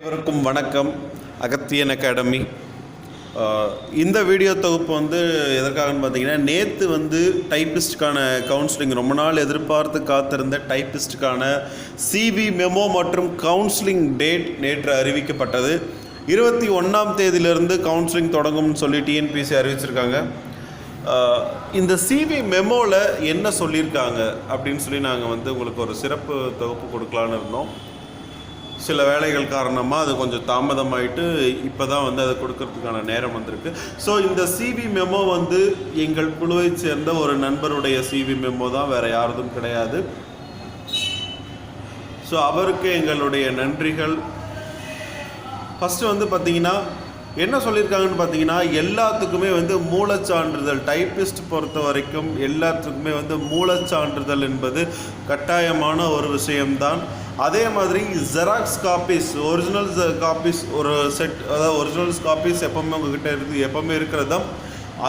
அனைவருக்கும் வணக்கம். அகத்தியன் அகாடமி. இந்த வீடியோ தொகுப்பு எதற்காகன்னு பார்த்தீங்கன்னா, நேற்று டைப்பிஸ்ட்டுக்கான கவுன்சிலிங் ரொம்ப நாள் எதிர்பார்த்து காத்திருந்த டைப்பிஸ்ட்டுக்கான சிவி மெமோ மற்றும் கவுன்சிலிங் டேட் நேற்று அறிவிக்கப்பட்டது. 21ஆம் தேதியிலிருந்து கவுன்சிலிங் தொடங்கும்னு சொல்லி டிஎன்பிஎஸ்சி அறிவிச்சிருக்காங்க. இந்த சிவி மெமோவில் என்ன சொல்லியிருக்காங்க அப்படின்னு சொல்லி நாங்கள் உங்களுக்கு ஒரு சிறப்பு தொகுப்பு கொடுக்கலான்னு இருந்தோம். சில வேலைகள் காரணமாக அது கொஞ்சம் தாமதமாயிட்டு இப்போ தான் அதை கொடுக்கறதுக்கான நேரம் வந்திருக்கு. ஸோ இந்த சிவி மெமோ எங்கள் குழுவை சேர்ந்த ஒரு நண்பருடைய சிவி மெமோ தான், வேறு யாரும் கிடையாது. ஸோ அவருக்கு எங்களுடைய நன்றிகள். ஃபஸ்ட்டு பார்த்திங்கன்னா என்ன சொல்லியிருக்காங்கன்னு பார்த்தீங்கன்னா, எல்லாத்துக்குமே மூலச்சான்றிதழ், டைப்பிஸ்ட் பொறுத்த வரைக்கும் எல்லாத்துக்குமே மூலச்சான்றிதழ் என்பது கட்டாயமான ஒரு விஷயம்தான். அதே மாதிரி ஜெராக்ஸ் காப்பீஸ், ஒரிஜினல் காப்பீஸ் ஒரு செட், அதாவது ஒரிஜினல் காப்பீஸ் எப்போவுமே உங்கள்கிட்ட எப்போவுமே இருக்கிறதா,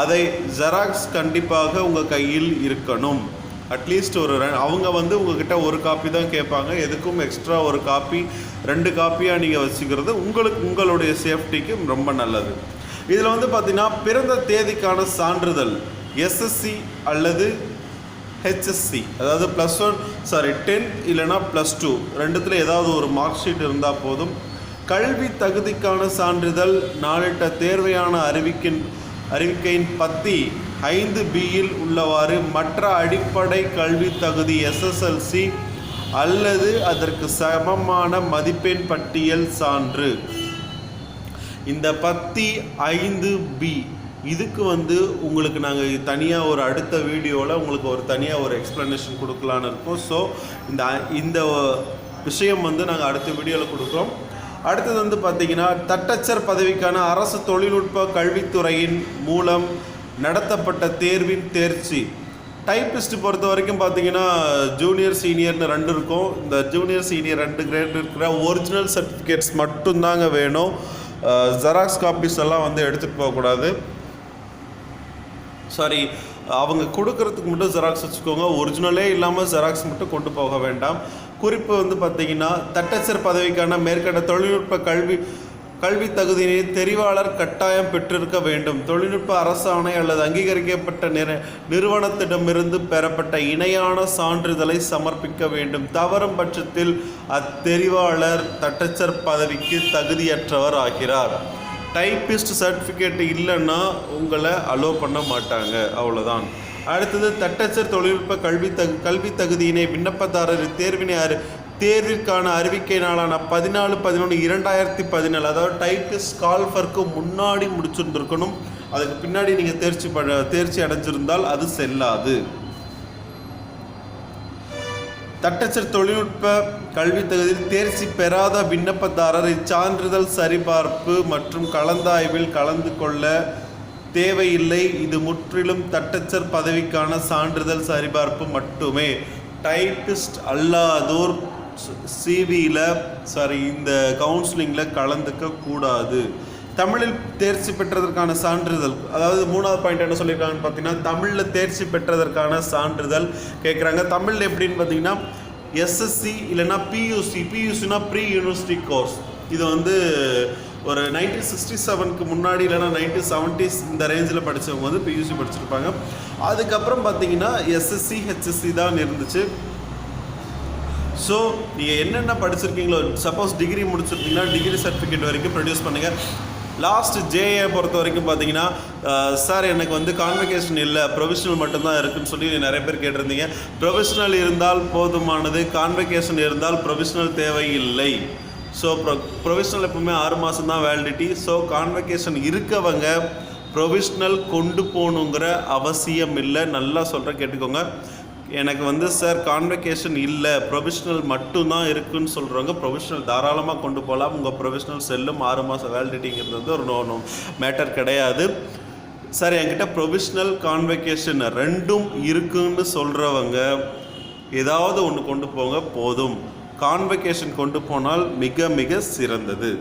அதை ஜெராக்ஸ் கண்டிப்பாக உங்கள் கையில் இருக்கணும். அட்லீஸ்ட் அவங்க உங்கள்கிட்ட ஒரு காப்பி தான் கேட்பாங்க. எதுக்கும் எக்ஸ்ட்ரா ஒரு காப்பி 2 காப்பியாக நீங்கள் வச்சுக்கிறது உங்களுடைய சேஃப்டிக்கு ரொம்ப நல்லது. இதில் பார்த்தீங்கன்னா, பிறந்த தேதிக்கான சான்றிதழ் எஸ்எஸ்சி அல்லது ஹெச்எஸ்சி, அதாவது +10 இல்லைனா +2 ரெண்டுத்தில் ஏதாவது ஒரு மார்க் ஷீட் இருந்தால் போதும். கல்வி தகுதிக்கான சான்றிதழ் நாளிட்ட தேர்வையான அறிவிக்கையின் பத்தி 5Bயில் உள்ளவாறு மற்ற அடிப்படை கல்வி தகுதி SSLC அல்லது அதற்கு சமமான மதிப்பெண் பட்டியல் சான்று. இந்த பத்தி 5B இதுக்கு உங்களுக்கு நாங்கள் தனியாக ஒரு அடுத்த வீடியோவில் உங்களுக்கு ஒரு தனியாக ஒரு எக்ஸ்ப்ளனேஷன் கொடுக்கலான்னு இருக்கோம். ஸோ இந்த விஷயம் நாங்கள் அடுத்த வீடியோவில் கொடுக்குறோம். அடுத்தது பார்த்திங்கன்னா, தட்டச்சர் பதவிக்கான அரசு தொழில்நுட்ப கல்வித்துறையின் மூலம் நடத்தப்பட்ட தேர்வின் தேர்ச்சி. டைப்பிஸ்ட் பொறுத்த வரைக்கும் பார்த்திங்கன்னா, ஜூனியர் சீனியர்னு 2 இருக்கும். இந்த ஜூனியர் சீனியர் 2 கிரேட் இருக்கிற ஒரிஜினல் சர்டிஃபிகேட்ஸ் மட்டும்தாங்க வேணும். ஜெராக்ஸ் காப்பீஸ் எல்லாம் எடுத்துகிட்டு போகக்கூடாது. சாரி, அவங்க கொடுக்கறதுக்கு மட்டும் ஜெராக்ஸ் வச்சுக்கோங்க. ஒரிஜினலே இல்லாமல் ஜெராக்ஸ் மட்டும் கொண்டு போக வேண்டாம். குறிப்பு பார்த்திங்கன்னா, தட்டச்சர் பதவிக்கான மேற்கண்ட தொழில்நுட்ப கல்வி தகுதியினை தெரிவாளர் கட்டாயம் பெற்றிருக்க வேண்டும். தொழில்நுட்ப அரசாணை அல்லது அங்கீகரிக்கப்பட்ட நிறுவனத்திடமிருந்து பெறப்பட்ட இணையான சான்றிதழை சமர்ப்பிக்க வேண்டும். தவறும் பட்சத்தில் அத்தெரிவாளர் தட்டச்சர் பதவிக்கு தகுதியற்றவர் ஆகிறார். டைப்பிஸ்ட் சர்டிஃபிகேட் இல்லைன்னா உங்களை அலோவ் பண்ண மாட்டாங்க, அவ்வளோதான். அடுத்தது, தட்டச்சர் தொழில்நுட்ப கல்வி தகுதியினை விண்ணப்பதாரர் தேர்விற்கான அறிவிக்கை நாளான 14/11/2017, அதாவது டைப்பிஸ்ட் கால்ஃபருக்கு முன்னாடி முடிச்சுருந்துருக்கணும். அதுக்கு பின்னாடி நீங்கள் தேர்ச்சி அடைஞ்சிருந்தால் அது செல்லாது. தட்டச்சர் தொழில்நுட்ப கல்வி தகுதியில் தேர்ச்சி பெறாத விண்ணப்பதாரர் இச்சான்றிதழ் சரிபார்ப்பு மற்றும் கலந்தாய்வில் கலந்து கொள்ள தேவையில்லை. இது முற்றிலும் தட்டச்சர் பதவிக்கான சான்றிதழ் சரிபார்ப்பு மட்டுமே. டைப்பிஸ்ட் அல்லாதோர் சிவியில் இந்த கவுன்சிலிங்கில் கலந்துக்க கூடாது. தமிழில் தேர்ச்சி பெற்றதற்கான சான்றிதழ், அதாவது 3வது பாயிண்ட் என்ன சொல்லியிருக்காங்கன்னு பார்த்தீங்கன்னா, தமிழில் தேர்ச்சி பெற்றதற்கான சான்றிதழ் கேட்குறாங்க. தமிழில் எப்படின்னு பார்த்தீங்கன்னா, எஸ்எஸ்சி இல்லைன்னா பியூசினா ப்ரீ யூனிவர்சிட்டி கோர்ஸ். இது ஒரு 1967க்கு முன்னாடி இல்லைனா 1970s இந்த ரேஞ்சில் படித்தவங்க பியூசி படிச்சிருப்பாங்க. அதுக்கப்புறம் பார்த்தீங்கன்னா எஸ்எஸ்சி ஹெச்எஸ்சி தான் இருந்துச்சு. ஸோ நீங்கள் என்னென்ன படிச்சிருக்கீங்களோ, சப்போஸ் டிகிரி முடிச்சிருக்கீங்கன்னா டிகிரி சர்டிஃபிகேட் வரைக்கும் ப்ரொடியூஸ் பண்ணுங்கள். லாஸ்ட் ஜேஏ பொறுத்த வரைக்கும் பார்த்தீங்கன்னா, சார் எனக்கு கான்வெகேஷன் இல்லை, ப்ரொவிஷனல் மட்டும்தான் இருக்குதுன்னு சொல்லி நிறைய பேர் கேட்டிருந்தீங்க. ப்ரொவிஷனல் இருந்தால் போதுமானது, கான்வெகேஷன் இருந்தால் ப்ரொவிஷனல் தேவையில்லை. ஸோ ப்ரொவிஷனல் எப்பவுமே 6 மாதம் தான் வேலிடிட்டி. ஸோ கான்வெகேஷன் இருக்கவங்க ப்ரொவிஷனல் கொண்டு போகணுங்கிற அவசியம் இல்லை. நல்லா சொல்கிறேன், கேட்டுக்கோங்க. எனக்கு சார் கான்வெகேஷன் இல்லை, ப்ரொவிஷனல் மட்டும்தான் இருக்குதுன்னு சொல்கிறவங்க ப்ரொவிஷனல் தாராளமாக கொண்டு போகலாம். உங்கள் ப்ரொவிஷனல் செல்லும். 6 மாதம் வேலிடிட்டிங்கிறது ஒரு மேட்டர் கிடையாது. சார் என்கிட்ட ப்ரொவிஷனல் கான்வெகேஷன் 2ம் இருக்குன்னு சொல்கிறவங்க ஏதாவது ஒன்று கொண்டு போங்க, போதும். கான்வெகேஷன் கொண்டு போனால் மிக மிக சிறந்தது.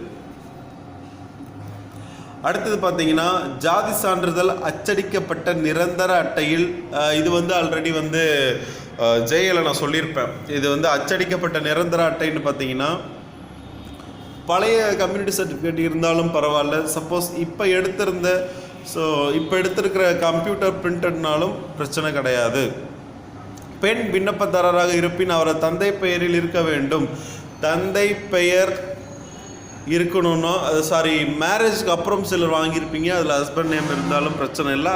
அடுத்தது பார்த்தீங்கன்னா, ஜாதி சான்றிதழ் அச்சடிக்கப்பட்ட நிரந்தர அட்டையில், இது ஆல்ரெடி ஜெயில நான் சொல்லியிருப்பேன். இது அச்சடிக்கப்பட்ட நிரந்தர அட்டைன்னு பார்த்தீங்கன்னா, பழைய கம்யூனிட்டி சர்டிஃபிகேட் இருந்தாலும் பரவாயில்ல. சப்போஸ் இப்போ எடுத்திருக்கிற கம்ப்யூட்டர் பிரிண்டட்னாலும் பிரச்சனை கிடையாது. பெண் விண்ணப்பதாரராக இருப்பின் அவரது தந்தை பெயரில் இருக்க வேண்டும். தந்தை பெயர் இருக்கணும்னா மேரேஜ்க்கு அப்புறம் சிலர் வாங்கியிருப்பீங்க, அதில் ஹஸ்பண்ட் நேம் இருந்தாலும் பிரச்சனை இல்லை,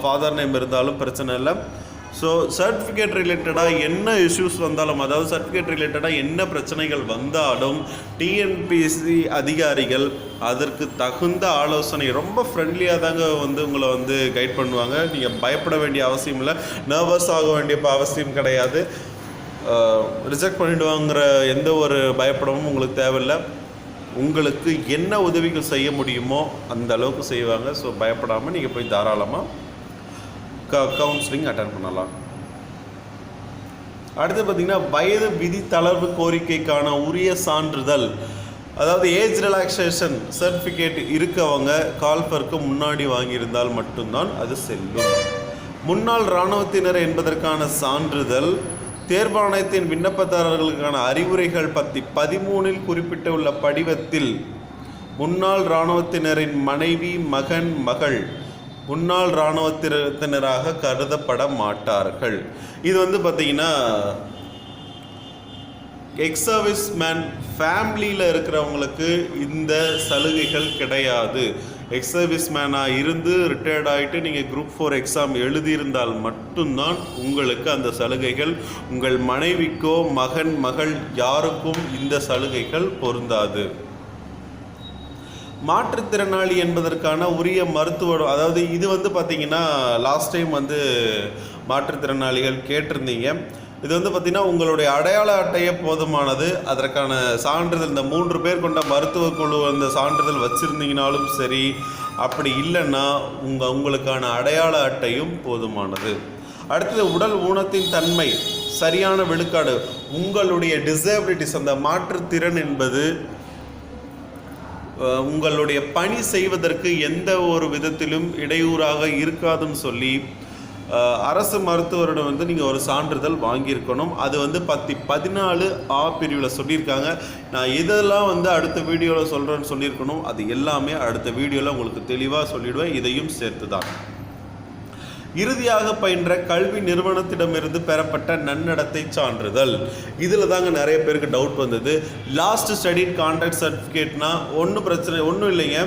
ஃபாதர் நேம் இருந்தாலும் பிரச்சனை இல்லை. ஸோ சர்டிஃபிகேட் ரிலேட்டடாக என்ன இஷ்யூஸ் வந்தாலும், அதாவது சர்டிஃபிகேட் ரிலேட்டடாக என்ன பிரச்சனைகள் வந்தாலும் டிஎன்பிஎஸ்சி அதிகாரிகள் அதற்கு தகுந்த ஆலோசனை ரொம்ப ஃப்ரெண்ட்லியாக தாங்க உங்களை கைட் பண்ணுவாங்க. நீங்கள் பயப்பட வேண்டிய அவசியம் இல்லை, நர்வஸ் ஆக வேண்டிய அவசியம் கிடையாது. ரிஜெக்ட் பண்ணிடுவாங்கிற எந்த ஒரு பயப்படமும் உங்களுக்கு தேவையில்லை. உங்களுக்கு என்ன உதவிகள் செய்ய முடியுமோ அந்த அளவுக்கு செய்வாங்க. ஸோ பயப்படாமல் நீங்கள் போய் தாராளமாக கவுன்சிலிங் அட்டென்ட் பண்ணலாம். அடுத்து பார்த்திங்கன்னா வயது விதி தளர்வு கோரிக்கைக்கான உரிய சான்றிதழ், அதாவது ஏஜ் ரிலாக்ஸேஷன் சர்டிஃபிகேட் இருக்கவங்க கால்ஃபருக்கு முன்னாடி வாங்கியிருந்தால் மட்டும்தான் அது செல்லும். முன்னாள் இராணுவத்தினர் என்பதற்கான சான்றிதழ் தேர்வாணையத்தின் விண்ணப்பதாரர்களுக்கான அறிவுரைகள் பற்றி 13 குறிப்பிட்டுள்ள படிவத்தில் முன்னாள் இராணுவத்தினரின் மனைவி, மகன், மகள் முன்னாள் இராணுவத்தினராக கருதப்பட மாட்டார்கள். இது பார்த்திங்கன்னா எக்ஸ் சர்வீஸ் மேன் ஃபேமிலியில் இருக்கிறவங்களுக்கு இந்த சலுகைகள் கிடையாது. எக்ஸ் சர்வீஸ் மேனாக இருந்து ரிட்டையர்ட் ஆகிட்டு நீங்கள் குரூப் 4 எக்ஸாம் எழுதியிருந்தால் மட்டும்தான் உங்களுக்கு அந்த சலுகைகள். உங்கள் மனைவிக்கோ மகன், மகள் யாருக்கும் இந்த சலுகைகள் பொருந்தாது. மாற்றுத்திறனாளி என்பதற்கான உரிய மருத்துவ, அதாவது இது பார்த்திங்கன்னா லாஸ்ட் டைம் மாற்றுத்திறனாளிகள் கேட்டிருந்தீங்க. இது பார்த்திங்கன்னா உங்களுடைய அடையாள அட்டையே போதுமானது. அதற்கான சான்றிதழ் இந்த 3 பேர் கொண்ட மருத்துவ குழு அந்த சான்றிதழ் வச்சுருந்தீங்கனாலும் சரி, அப்படி இல்லைன்னா உங்களுக்கான அடையாள அட்டையும் போதுமானது. அடுத்தது உடல் ஊனத்தின் தன்மை சரியான விழுக்காடு. உங்களுடைய டிசேபிலிட்டிஸ், அந்த மாற்றுத்திறன் என்பது உங்களுடைய பணி செய்வதற்கு எந்த ஒரு விதத்திலும் இடையூறாக இருக்காதுன்னு சொல்லி அரசு மருத்துவரிடம் நீங்கள் ஒரு சான்றிதழ் வாங்கியிருக்கணும். அது 14A பிரிவில் சொல்லியிருக்காங்க. நான் இதெல்லாம் அடுத்த வீடியோவில் சொல்கிறேன்னு சொல்லியிருக்கணும். அது எல்லாமே அடுத்த வீடியோவில் உங்களுக்கு தெளிவாக சொல்லிவிடுவேன், இதையும் சேர்த்து தான். இறுதியாக பயின்ற கல்வி நிறுவனத்திடமிருந்து பெறப்பட்ட நன்னடத்தை சான்றிதழ். இதில் தாங்க நிறைய பேருக்கு டவுட் வந்தது. லாஸ்ட் ஸ்டடிட் கான்டாக்ட் சர்டிஃபிகேட்னா ஒன்றும் பிரச்சனை ஒன்றும் இல்லைங்க.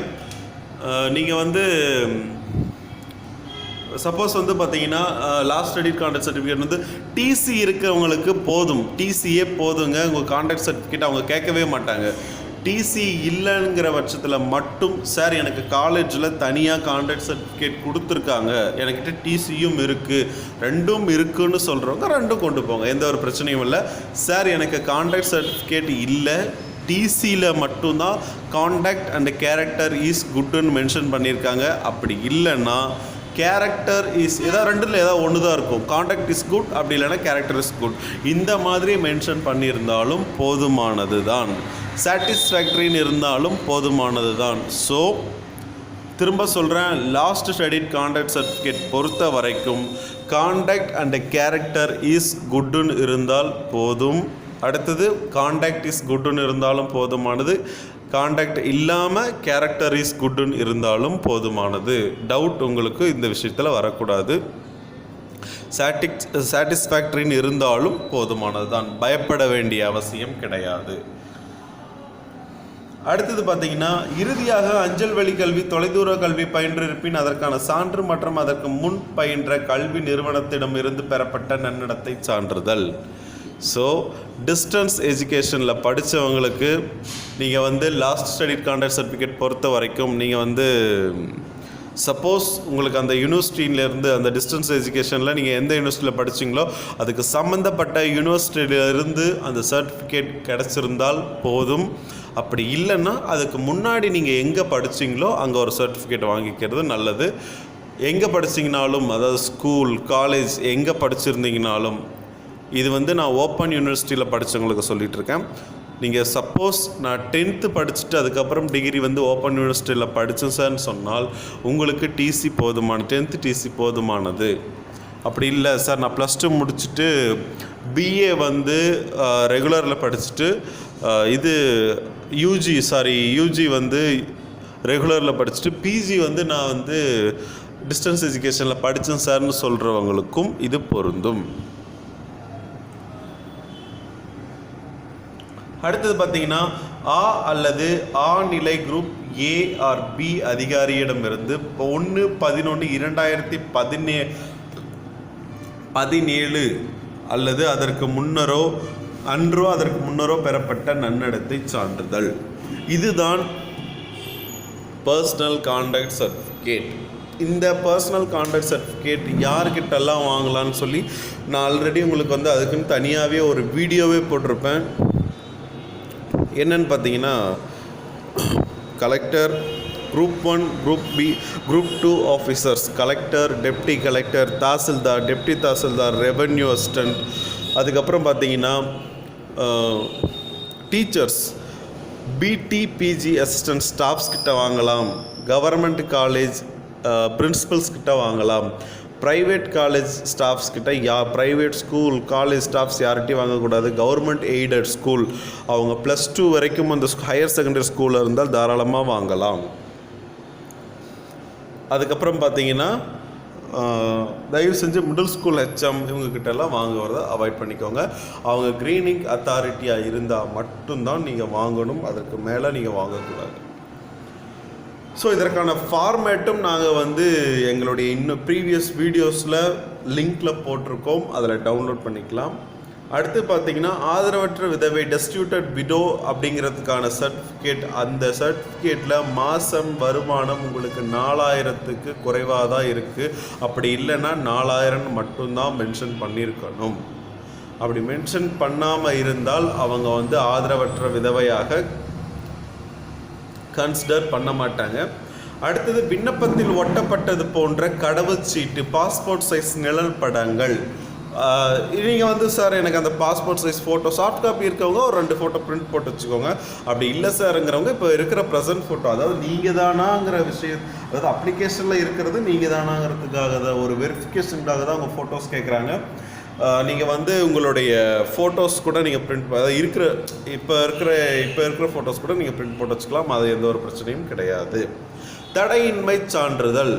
நீங்கள் சப்போஸ் பார்த்தீங்கன்னா last studied contact certificate DC இருக்கிறவங்களுக்கு போதும். டிசியே போதுங்க. உங்கள் கான்டாக்ட் சர்டிஃபிகேட் அவங்க கேட்கவே மாட்டாங்க. டிசி இல்லைங்கிற பட்சத்தில் மட்டும், சார் எனக்கு காலேஜில் தனியாக கான்ட்ராக்ட் சர்டிஃபிகேட் கொடுத்துருக்காங்க, என்கிட்ட டிசியும் இருக்குது, ரெண்டும் இருக்குன்னு சொல்கிறவங்க ரெண்டும் கொண்டு போங்க, எந்த ஒரு பிரச்சனையும் இல்லை. சார் எனக்கு கான்ட்ராக்ட் சர்டிஃபிகேட் இல்லை, டிசியில் மட்டும்தான் கான்டாக்ட் அண்ட் கேரக்டர் இஸ் குட்டுன்னு மென்ஷன் பண்ணியிருக்காங்க. அப்படி இல்லைன்னா கேரக்டர் இஸ் ரெண்டில் ஏதாவது ஒன்று தான் இருக்கும். கான்டாக்ட் இஸ் குட், அப்படி இல்லைன்னா கேரக்டர் இஸ் குட், இந்த மாதிரி மென்ஷன் பண்ணியிருந்தாலும் போதுமானது தான். சாட்டிஸ்ஃபேக்டரின்னு இருந்தாலும் போதுமானது தான். ஸோ திரும்ப சொல்கிறேன், லாஸ்ட் ஸ்டடிட் கான்டாக்ட் சர்டிஃபிகேட் பொறுத்த வரைக்கும் கான்டாக்ட் அண்ட் கேரக்டர் இஸ் குட்டுன்னு இருந்தால் போதும். அடுத்தது கான்டாக்ட் இஸ் குட்டுன்னு இருந்தாலும் போதுமானது. கான்டாக்ட் இல்லாமல் கேரக்டர் இஸ் குட்டுன்னு இருந்தாலும் போதுமானது. டவுட் உங்களுக்கு இந்த விஷயத்தில் வரக்கூடாது. சாட்டிஸ்ஃபேக்டரின்னு இருந்தாலும் போதுமானது தான். பயப்பட வேண்டிய அவசியம் கிடையாது. அடுத்தது பார்த்தீங்கன்னா, இறுதியாக அஞ்சல் வழி கல்வி, தொலைதூர கல்வி பயின்றிருப்பின் அதற்கான சான்று மற்றும் அதற்கு முன் பயின்ற கல்வி நிறுவனத்திடமிருந்து பெறப்பட்ட நன்னடத்தை சான்றிதழ். ஸோ டிஸ்டன்ஸ் எஜுகேஷனில் படித்தவங்களுக்கு நீங்கள் லாஸ்ட் ஸ்டடிட் கான்டாக்ட் சர்டிஃபிகேட் பொறுத்த வரைக்கும் நீங்கள் சப்போஸ் உங்களுக்கு அந்த யூனிவர்சிட்டியிலேருந்து, அந்த டிஸ்டன்ஸ் எஜுகேஷனில் நீங்கள் எந்த யூனிவர்சிட்டியில் படிச்சிங்களோ அதுக்கு சம்மந்தப்பட்ட யூனிவர்சிட்டியிலேருந்து அந்த சர்டிஃபிகேட் கிடச்சிருந்தால் போதும். அப்படி இல்லைன்னா அதுக்கு முன்னாடி நீங்கள் எங்கே படிச்சிங்களோ அங்கே ஒரு சர்டிஃபிகேட் வாங்கிக்கிறது நல்லது. எங்கே படிச்சிங்கனாலும், அதாவது ஸ்கூல், காலேஜ் எங்கே படிச்சிருந்தீங்கனாலும், இது நான் ஓப்பன் யூனிவர்சிட்டியில் படித்தவங்களுக்கு சொல்லிகிட்ருக்கேன். நீங்கள் சப்போஸ் நான் 10th படிச்சுட்டு அதுக்கப்புறம் டிகிரி ஓப்பன் யூனிவர்சிட்டியில் படித்தேன் சார்னு சொன்னால் உங்களுக்கு டிசி போதுமானது, 10th டிசி போதுமானது. அப்படி இல்லை சார் நான் +2 முடிச்சுட்டு பிஏ ரெகுலரில் படிச்சுட்டு இது யூஜி வந்து ரெகுலரில் படிச்சுட்டு பிஜி வந்து நான் வந்து டிஸ்டன்ஸ் எஜுகேஷனில் படித்தேன் சார்னு சொல்கிறவங்களுக்கும் இது பொருந்தும். அடுத்தது பார்த்தீங்கன்னா ஆ அல்லது ஆ நிலை குரூப் ஏ ஆர் பி அதிகாரியிடமிருந்து 1/11/2017 அல்லது அதற்கு முன்னரோ பெறப்பட்ட நன்னடத்தை சான்றிதழ். இதுதான் பர்சனல் கான்டக்ட் சர்டிஃபிகேட். இந்த பர்சனல் கான்டக்ட் சர்டிஃபிகேட் யார்கிட்டெல்லாம் வாங்கலான்னு சொல்லி நான் ஆல்ரெடி உங்களுக்கு வந்து அதுக்குன்னு தனியாகவே ஒரு வீடியோவே போட்டிருப்பேன். என்னன்னு பார்த்தீங்கன்னா collector, group 1, group B, group 2 officers, collector, deputy collector, tahsildar, deputy tahsildar, revenue assistant, அதுக்கப்புறம் பார்த்தீங்கன்னா டீச்சர்ஸ், பிடிபிஜி அசிஸ்டன்ட் ஸ்டாஃப்ஸ் கிட்ட வாங்கலாம், கவர்மெண்ட் காலேஜ் பிரின்சிபல்ஸ் கிட்ட வாங்கலாம், ப்ரைவேட் காலேஜ் ஸ்டாஃப்ஸ் கிட்ட ப்ரைவேட் ஸ்கூல் காலேஜ் ஸ்டாஃப்ஸ் யார்கிட்டையும் வாங்கக்கூடாது. கவர்மெண்ட் எய்டட் ஸ்கூல் அவங்க +2 வரைக்கும் அந்த ஹையர் செகண்டரி ஸ்கூலில் இருந்தால் தாராளமாக வாங்கலாம். அதுக்கப்புறம் பார்த்தீங்கன்னா தயவு செஞ்சு மிடில் ஸ்கூல் ஹெச்எம் இவங்ககிட்டலாம் வாங்குவதை அவாய்ட் பண்ணிக்கோங்க. அவங்க க்ரீனிங் அத்தாரிட்டியாக இருந்தால் மட்டும்தான் நீங்கள் வாங்கணும், அதற்கு மேலே நீங்கள் வாங்கக்கூடாது. ஸோ இதற்கான ஃபார்மேட்டும் நாங்கள் வந்து எங்களுடைய இன்னும் ப்ரீவியஸ் வீடியோஸில் லிங்க்கில் போட்டிருக்கோம், அதில் டவுன்லோட் பண்ணிக்கலாம். அடுத்து பார்த்தீங்கன்னா ஆதரவற்ற விதவை டெஸ்டியூட்டட் விடோ அப்படிங்கிறதுக்கான சர்டிஃபிகேட். அந்த சர்டிஃபிகேட்டில் மாதம் வருமானம் உங்களுக்கு 4000க்கு குறைவாக தான் இருக்குது. அப்படி இல்லைன்னா 4000 மட்டும்தான் மென்ஷன் பண்ணியிருக்கணும். அப்படி மென்ஷன் பண்ணாமல் இருந்தால் அவங்க வந்து ஆதரவற்ற விதவையாக கன்சிடர் பண்ண மாட்டாங்க. அடுத்தது விண்ணப்பத்தில் ஒட்டப்பட்டது போன்ற கடவுச்சீட்டு, பாஸ்போர்ட் சைஸ் நிழல் படங்கள். நீங்கள் வந்து சார் எனக்கு அந்த passport size photo soft copy இருக்கவங்க ஒரு 2 ஃபோட்டோ பிரிண்ட் போட்டு வச்சுக்கோங்க. அப்படி இல்லை சார்ங்கிறவங்க இப்போ இருக்கிற ப்ரெசன்ட் ஃபோட்டோ, அதாவது நீங்கள் தானாங்கிற விஷயம், அதாவது அப்ளிகேஷனில் இருக்கிறது நீங்கள் தானாங்கிறதுக்காக தான், ஒரு வெரிஃபிகேஷனுக்காக தான் அவங்க ஃபோட்டோஸ் கேட்குறாங்க. நீங்கள் வந்து உங்களுடைய ஃபோட்டோஸ் கூட நீங்கள் பிரிண்ட், அதாவது இப்போ இருக்கிற ஃபோட்டோஸ் கூட நீங்கள் பிரிண்ட் போட்டு வச்சுக்கலாம். அது எந்த ஒரு பிரச்சனையும் கிடையாது. தடையின்மை சான்றிதழ்,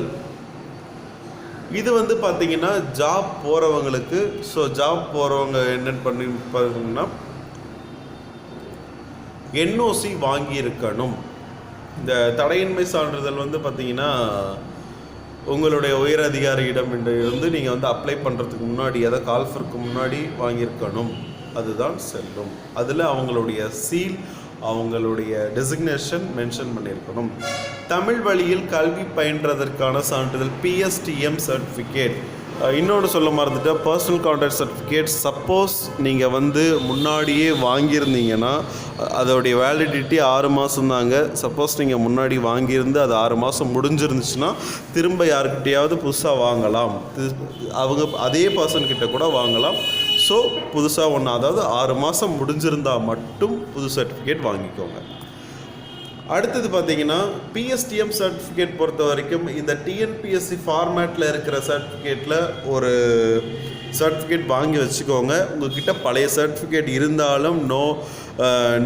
இது வந்து பார்த்தீங்கன்னா ஜாப் போகிறவங்களுக்கு. ஸோ ஜாப் போகிறவங்க என்னென்னு பார்த்தீங்கன்னா என்ஓசி வாங்கியிருக்கணும். இந்த தடையின்மை சான்றிதழ் வந்து பார்த்தீங்கன்னா உங்களுடைய உயர் அதிகாரியிடம் இருந்து நீங்கள் வந்து அப்ளை பண்ணுறதுக்கு முன்னாடி, அதை கால்ஃபருக்கு முன்னாடி வாங்கியிருக்கணும். அதுதான் செல்லும். அதில் அவங்களுடைய சீல், அவங்களுடைய டெசிக்னேஷன் மென்ஷன் பண்ணியிருக்கணும். தமிழ் வழியில் கல்வி பயின்றதற்கான சான்றிதழ் பிஎஸ்டிஎம் சர்டிஃபிகேட். இன்னொன்று சொல்ல மறந்துட்டேன், பர்சனல் கான்டாக்ட் சர்டிஃபிகேட். சப்போஸ் நீங்கள் வந்து முன்னாடியே வாங்கியிருந்தீங்கன்னா அதோடைய வேலிடிட்டி 6 மாதம் தாங்க. சப்போஸ் நீங்கள் முன்னாடி வாங்கியிருந்து அது 6 மாதம் முடிஞ்சிருந்துச்சுன்னா திரும்ப யாருக்கிட்டையாவது புதுசாக வாங்கலாம். அவங்க அதே பர்சன்கிட்ட கூட வாங்கலாம். ஸோ புதுசாக ஒன்று, அதாவது 6 மாதம் முடிஞ்சிருந்தால் மட்டும் புது சர்டிஃபிகேட் வாங்கிக்கோங்க. அடுத்தது பார்த்தீங்கன்னா பிஎஸ்டிஎம் சர்டிஃபிகேட் பொறுத்த வரைக்கும் இந்த டிஎன்பிஎஸ்சி ஃபார்மேட்டில் இருக்கிற சர்டிஃபிகேட்டில் ஒரு சர்டிஃபிகேட் வாங்கி வச்சுக்கோங்க. உங்கள்கிட்ட பழைய சர்டிஃபிகேட் இருந்தாலும்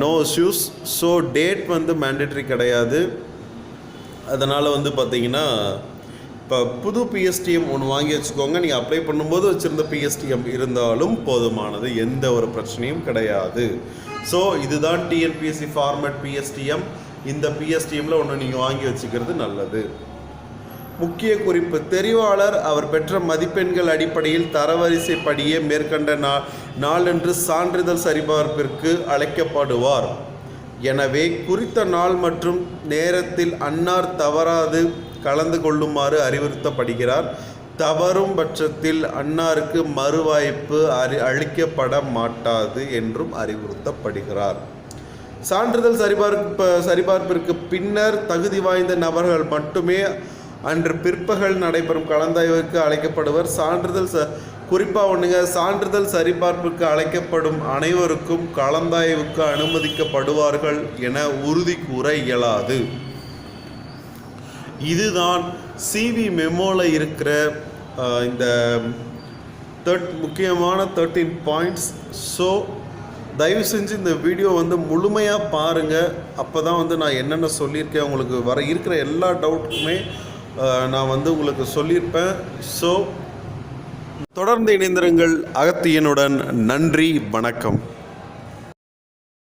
நோ இஷ்யூஸ். ஸோ டேட் வந்து மேண்டேட்ரி கிடையாது. அதனால் வந்து பார்த்தீங்கன்னா இப்போ புது பிஎஸ்டிஎம் ஒன்று வாங்கி வச்சுக்கோங்க. நீங்கள் அப்ளை பண்ணும்போது வச்சுருந்த பிஎஸ்டிஎம் இருந்தாலும் போதுமானது, எந்த ஒரு பிரச்சனையும் கிடையாது. ஸோ இதுதான் டிஎன்பிஎஸ்சி ஃபார்மேட் பிஎஸ்டிஎம். இந்த பிஎஸ்டிஎம்மில் ஒன்று நீங்கள் வாங்கி வச்சுக்கிறது நல்லது. முக்கிய குறிப்பு, தெரிவாளர் அவர் பெற்ற மதிப்பெண்கள் அடிப்படையில் தரவரிசைப்படியே மேற்கண்ட நாளன்று சான்றிதழ் சரிபார்ப்பிற்கு அழைக்கப்படுவார். எனவே குறித்த நாள் மற்றும் நேரத்தில் அன்னார் தவறாது கலந்து கொள்ளுமாறு அறிவுறுத்தப்படுகிறார். தவறும் பட்சத்தில் அன்னாருக்கு மறுவாய்ப்பு அளிக்கப்பட மாட்டாது என்றும் அறிவுறுத்தப்படுகிறார். சான்றிதழ் சரிபார்ப்பிற்கு பின்னர் தகுதி வாய்ந்த நபர்கள் மட்டுமே அன்று பிற்பகல் நடைபெறும் கலந்தாய்வுக்கு அழைக்கப்படுவர். சான்றிதழ் சரிபார்ப்புக்கு அழைக்கப்படும் அனைவருக்கும் கலந்தாய்வுக்கு அனுமதிக்கப்படுவார்கள் என உறுதி கூற இயலாது. இதுதான் சிவி மெமோவில் இருக்கிற இந்த முக்கியமான 13 பாயிண்ட்ஸ். ஸோ தயவு செஞ்சு இந்த வீடியோ வந்து முழுமையாக பாருங்கள். அப்போ தான் வந்து நான் என்னென்ன சொல்லியிருக்கேன் உங்களுக்கு வர இருக்கிற எல்லா டவுட்டுக்குமே நான் வந்து உங்களுக்கு சொல்லியிருப்பேன். ஸோ தொடர்ந்து இணைந்திருங்கள் அகத்தியனுடன். நன்றி, வணக்கம்.